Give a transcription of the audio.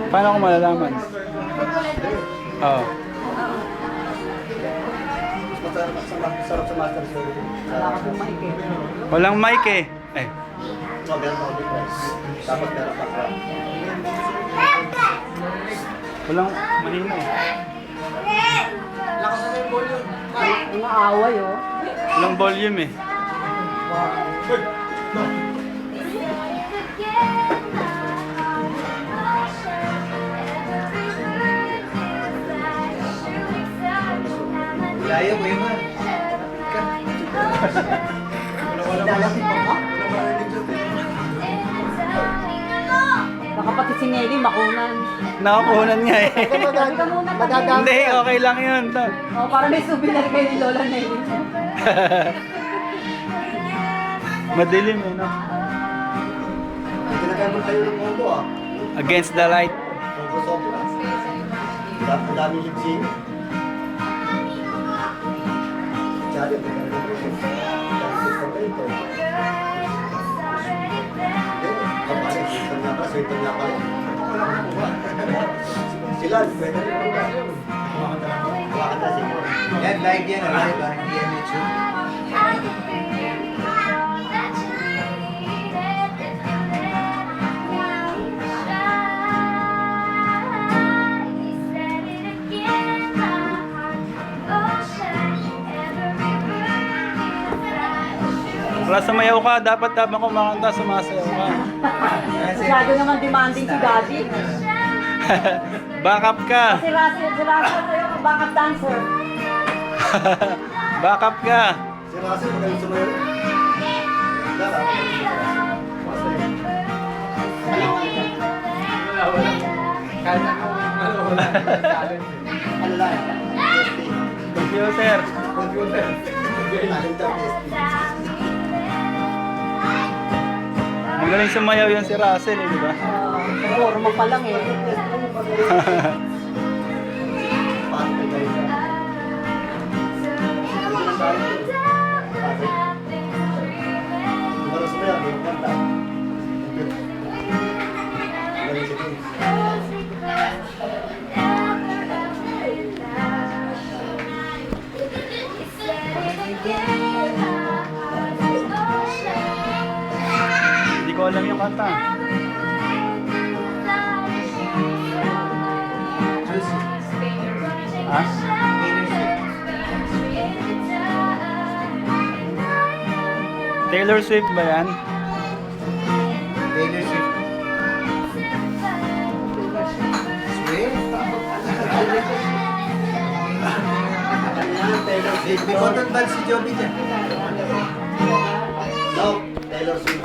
Paano ko malalaman? Oo. Sarap sa master story. Walang mic eh. Meron ako dito. Dapat meron pa ka. Walang mahina eh. Lakas na yung volume. Ang aaway, oh. Walang volume eh. Layo mo yun, man. Lalaki pa ka? Baka pati si Nelly makunan. Nakapunan nga eh. Hindi, okay lang yun. Oh, para may souvenir kayo ni Lola Nelly. Madilim eh, no? Ginagamit tayo ng mundo, ah. Against the light. Sobra. Ang daming lipsing. Tsaka yun, sila, pwede rin ako tayo. Yan, live yan, live ah, hindi yan YouTube. Wala sumayaw ka, dapat habang kumakanta, sumasayaw ka. Masyado naman demanding si Daddy. Back up ka. Si Russell sa'yo ang backup dancer. Back up ka. Si Russell, magaling sumayo. Ano lang? Computer. Computer. Magaling sumayaw yan si Russell, eh, di ba? Forma pa lang eh. Hindi ko alam yung kanta. Ha? Taylor Swift ba yan? Taylor Swift. May cotton bud si Joby dyan. No, Taylor Swift.